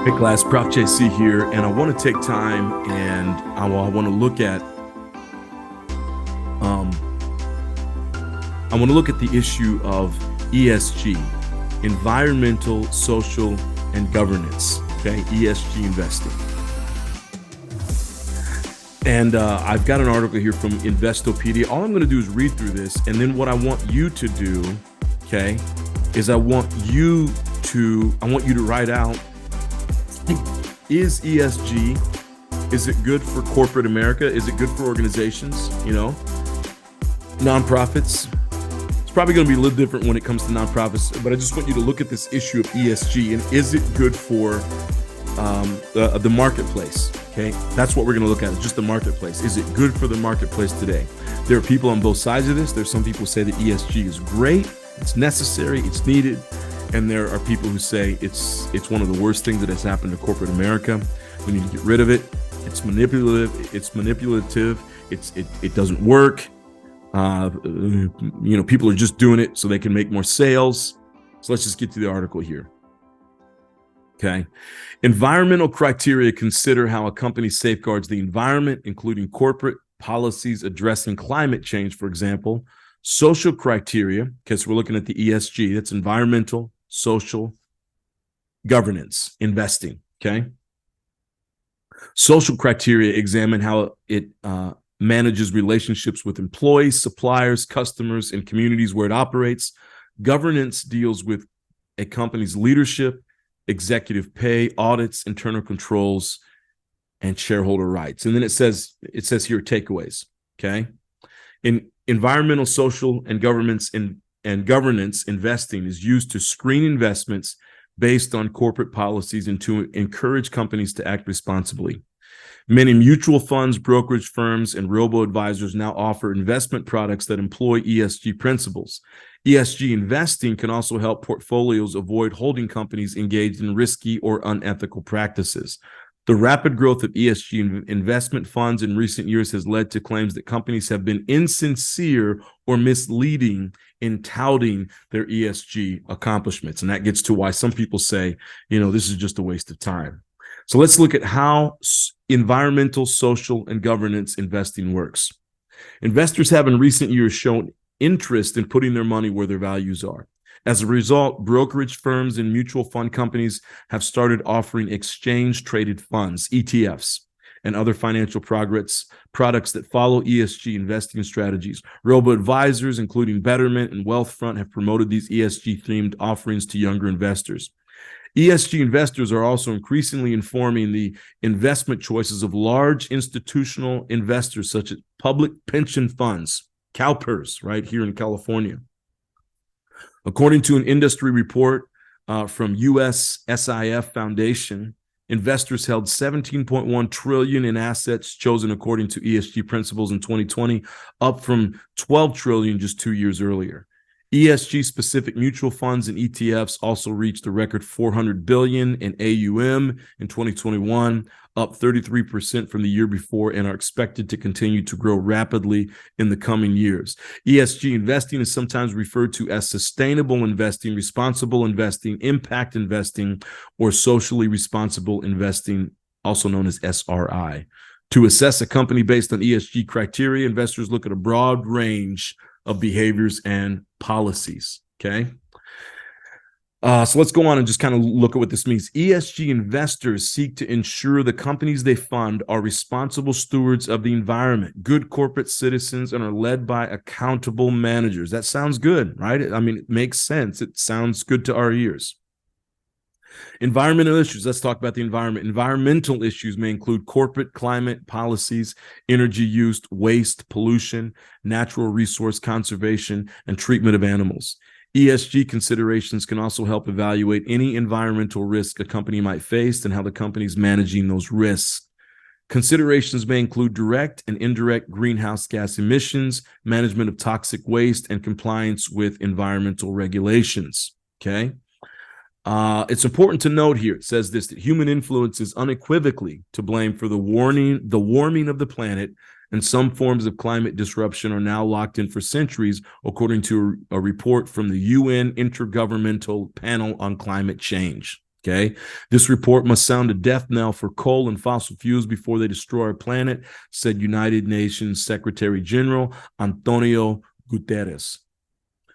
Hey class, Prof JC here, and I want to take time and I want to look at the issue of ESG, environmental, social, and governance. Okay, ESG investing. And I've got an article here from Investopedia. All I'm going to do is read through this, and then what I want you to do, okay, is I want you to write out, is ESG, is it good for corporate America? Is it good for organizations, nonprofits? It's probably going to be a little different when it comes to nonprofits, but I just want you to look at this issue of ESG and is it good for the marketplace? Okay, that's what we're going to look at, is just the marketplace. Is it good for the marketplace today? There are people on both sides of this. There's some people who say that ESG is great, it's necessary, it's needed. And there are people who say it's one of the worst things that has happened to corporate America. We need to get rid of it. It's manipulative. It doesn't work. People are just doing it so they can make more sales. So let's just get to the article here. Okay. Environmental criteria consider how a company safeguards the environment, including corporate policies addressing climate change, for example. Social criteria, because we're looking at the ESG, that's environmental, social, governance, investing, okay? Social criteria examine how it manages relationships with employees, suppliers, customers, and communities where it operates. Governance deals with a company's leadership, executive pay, audits, internal controls, and shareholder rights. And then it says here takeaways, okay? In environmental, social, and governance investing is used to screen investments based on corporate policies and to encourage companies to act responsibly. Many mutual funds, brokerage firms, and robo-advisors now offer investment products that employ ESG principles. ESG investing can also help portfolios avoid holding companies engaged in risky or unethical practices. The rapid growth of ESG investment funds in recent years has led to claims that companies have been insincere or misleading in touting their ESG accomplishments. And that gets to why some people say, this is just a waste of time. So let's look at how environmental, social, and governance investing works. Investors have in recent years shown interest in putting their money where their values are. As a result, brokerage firms and mutual fund companies have started offering exchange-traded funds, ETFs, and other financial products that follow ESG investing strategies. Robo-advisors, including Betterment and Wealthfront, have promoted these ESG-themed offerings to younger investors. ESG investors are also increasingly informing the investment choices of large institutional investors, such as public pension funds, CalPERS, right here in California. According to an industry report from US SIF Foundation, investors held $17.1 trillion in assets chosen according to ESG principles in 2020, up from $12 trillion just 2 years earlier. ESG-specific mutual funds and ETFs also reached a record $400 billion in AUM in 2021, up 33% from the year before, and are expected to continue to grow rapidly in the coming years. ESG investing is sometimes referred to as sustainable investing, responsible investing, impact investing, or socially responsible investing, also known as SRI. To assess a company based on ESG criteria, investors look at a broad range of behaviors and policies, okay? So let's go on and just kind of look at what this means. ESG investors seek to ensure the companies they fund are responsible stewards of the environment, good corporate citizens, and are led by accountable managers. That sounds good, right? I mean, it makes sense. It sounds good to our ears. Environmental issues. Let's talk about the environment. Environmental issues may include corporate climate policies, energy use, waste, pollution, natural resource conservation, and treatment of animals. ESG considerations can also help evaluate any environmental risk a company might face and how the company is managing those risks. Considerations may include direct and indirect greenhouse gas emissions, management of toxic waste, and compliance with environmental regulations. Okay. It's important to note here, it says this, that human influence is unequivocally to blame for the warming of the planet, and some forms of climate disruption are now locked in for centuries, according to a report from the UN Intergovernmental Panel on Climate Change. Okay, this report must sound a death knell for coal and fossil fuels before they destroy our planet, said United Nations Secretary General Antonio Guterres.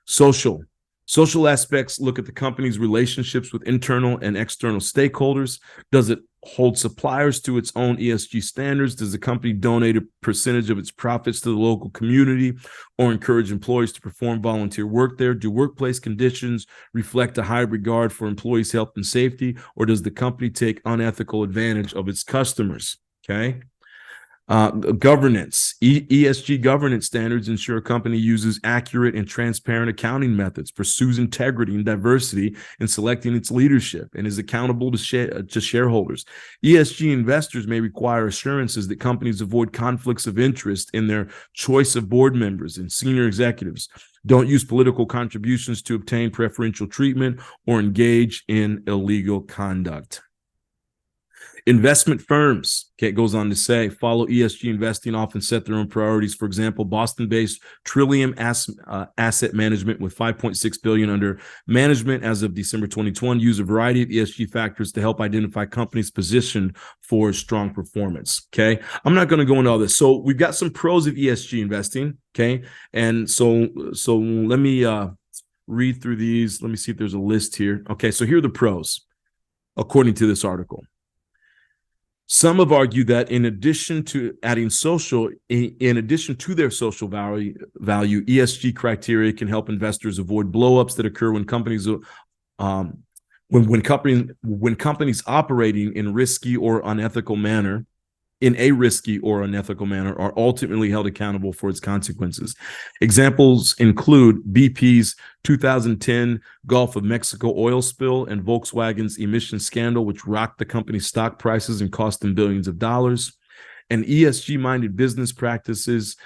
Social aspects look at the company's relationships with internal and external stakeholders. Does it hold suppliers to its own ESG standards? Does the company donate a percentage of its profits to the local community or encourage employees to perform volunteer work there? Do workplace conditions reflect a high regard for employees' health and safety, or does the company take unethical advantage of its customers? Okay. Governance. ESG governance standards ensure a company uses accurate and transparent accounting methods, pursues integrity and diversity in selecting its leadership, and is accountable to shareholders. ESG investors may require assurances that companies avoid conflicts of interest in their choice of board members and senior executives, don't use political contributions to obtain preferential treatment, or engage in illegal conduct. Investment firms, okay, it goes on to say, follow ESG investing, often set their own priorities. For example, Boston-based Trillium Asset Management with $5.6 billion under management as of December 2021 use a variety of ESG factors to help identify companies positioned for strong performance. Okay, I'm not going to go into all this. So we've got some pros of ESG investing. Okay, and so let me read through these. Let me see if there's a list here. Okay, so here are the pros, according to this article. Some have argued that in addition to adding social, in addition to their social value, ESG criteria can help investors avoid blowups that occur when companies, when companies operating in risky or unethical manner, are ultimately held accountable for its consequences. Examples include BP's 2010 Gulf of Mexico oil spill and Volkswagen's emission scandal, which rocked the company's stock prices and cost them billions of dollars. And ESG-minded business practices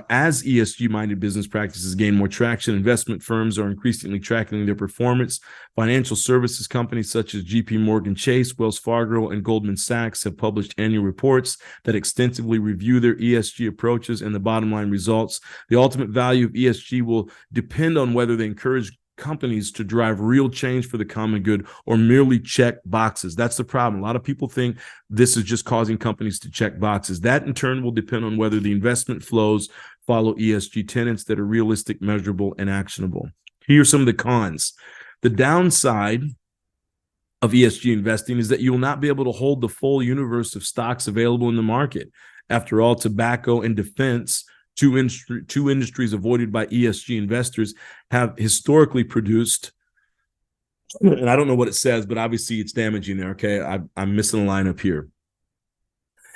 as ESG-minded business practices gain more traction, investment firms are increasingly tracking their performance. Financial services companies such as JP Morgan Chase, Wells Fargo, and Goldman Sachs have published annual reports that extensively review their ESG approaches and the bottom line results. The ultimate value of ESG will depend on whether they encourage companies to drive real change for the common good or merely check boxes. That's the problem. A lot of people think this is just causing companies to check boxes. That in turn will depend on whether the investment flows follow ESG tenets that are realistic, measurable, and actionable. Here are some of the cons. The downside of ESG investing is that you will not be able to hold the full universe of stocks available in the market. After all, tobacco and defense, two industries avoided by ESG investors, have historically produced, and I don't know what it says, but obviously it's damaging there, okay? I'm missing a line up here.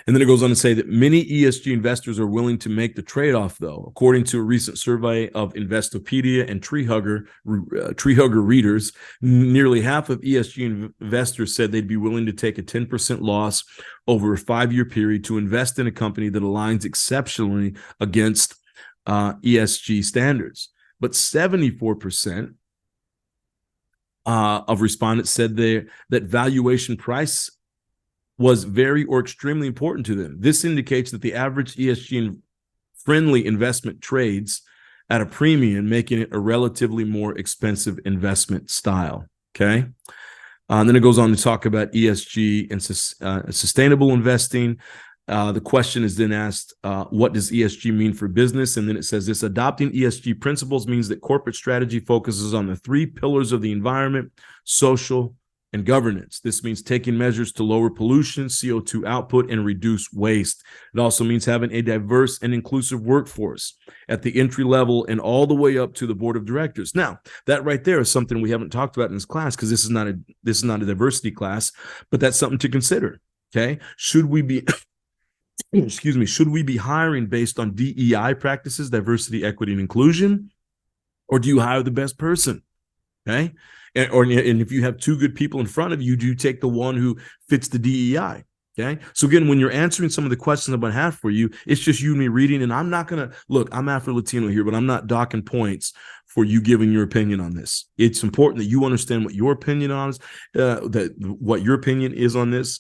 And then it goes on to say that many ESG investors are willing to make the trade-off, though. According to a recent survey of Investopedia and Treehugger readers, nearly half of ESG investors said they'd be willing to take a 10% loss over a 5-year period to invest in a company that aligns exceptionally against ESG standards. But 74% of respondents said that valuation price was very or extremely important to them. This indicates that the average ESG-friendly investment trades at a premium, making it a relatively more expensive investment style, okay? And then it goes on to talk about ESG and sustainable investing. The question is then asked, what does ESG mean for business? And then it says this: adopting ESG principles means that corporate strategy focuses on the 3 pillars of the environment, social, and governance. This means taking measures to lower pollution, CO2 output, and reduce waste. It also means having a diverse and inclusive workforce at the entry level and all the way up to the board of directors. Now, that right there is something we haven't talked about in this class because this is not a diversity class, but that's something to consider. Okay, should we be should we be hiring based on DEI practices, diversity, equity, and inclusion, or do you hire the best person? Okay. And if you have 2 good people in front of you, do you take the one who fits the DEI? Okay. So again, when you're answering some of the questions I'm going to have for you, it's just you and me reading, and I'm not going to look, I'm Afro-Latino here, but I'm not docking points for you giving your opinion on this. It's important that you understand what your opinion what your opinion is on this.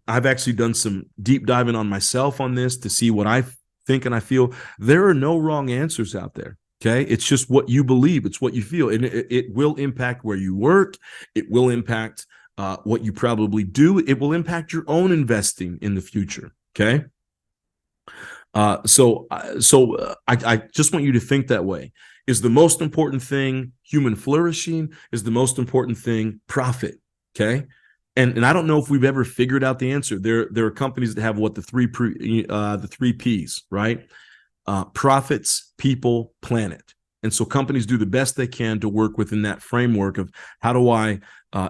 I've actually done some deep diving on myself on this to see what I think and I feel. There are no wrong answers out there. Okay. It's just what you believe. It's what you feel. And it will impact where you work. It will impact what you probably do. It will impact your own investing in the future. Okay. So I just want you to think that way. Is the most important thing human flourishing? Is the most important thing profit? Okay. And I don't know if we've ever figured out the answer. There are companies that have what the three P's, right? Profits, people, planet. And so companies do the best they can to work within that framework of how do I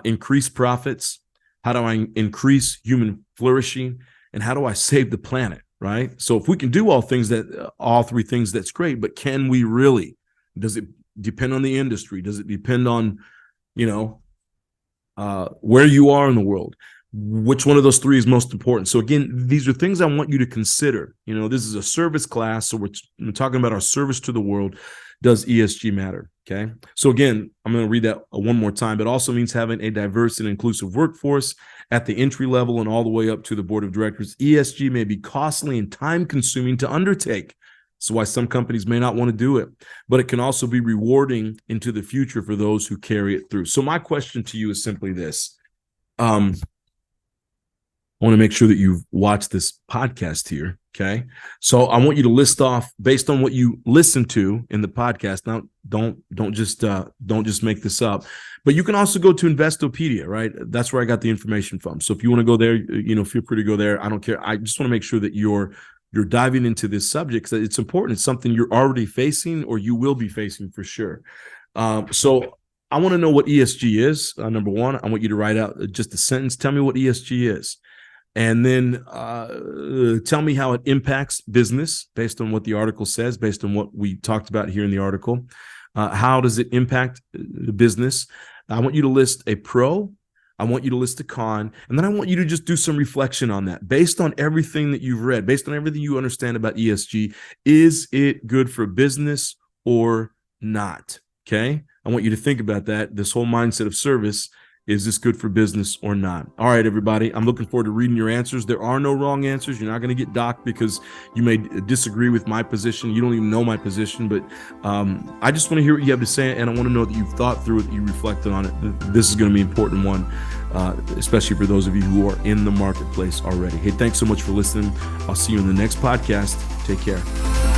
increase profits? How do I increase human flourishing? And how do I save the planet, right? So if we can do all three things, that's great. But can we really? Does it depend on the industry? Does it depend on, where you are in the world? Which one of those three is most important? So again, these are things I want you to consider. This is a service class, so we're talking about our service to the world. Does ESG matter? Okay. So again, I'm going to read that one more time. It also means having a diverse and inclusive workforce at the entry level and all the way up to the board of directors. ESG may be costly and time consuming to undertake. So why some companies may not want to do it, but it can also be rewarding into the future for those who carry it through. So my question to you is simply this. I want to make sure that you've watched this podcast here. Okay. So I want you to list off based on what you listen to in the podcast. Now, don't just make this up, but you can also go to Investopedia, right? That's where I got the information from. So if you want to go there, feel free to go there. I don't care. I just want to make sure that you're diving into this subject because it's important. It's something you're already facing or you will be facing for sure. So I want to know what ESG is. Number one, I want you to write out just a sentence. Tell me what ESG is. And then tell me how it impacts business based on what the article says, based on what we talked about here in the article. How does it impact the business? I want you to list a pro. I want you to list a con. And then I want you to just do some reflection on that. Based on everything that you've read, based on everything you understand about ESG, is it good for business or not? Okay? I want you to think about that. This whole mindset of service. Is this good for business or not? All right, everybody. I'm looking forward to reading your answers. There are no wrong answers. You're not going to get docked because you may disagree with my position. You don't even know my position, but I just want to hear what you have to say, and I want to know that you've thought through it, that you reflected on it. This is going to be an important one, especially for those of you who are in the marketplace already. Hey, thanks so much for listening. I'll see you in the next podcast. Take care.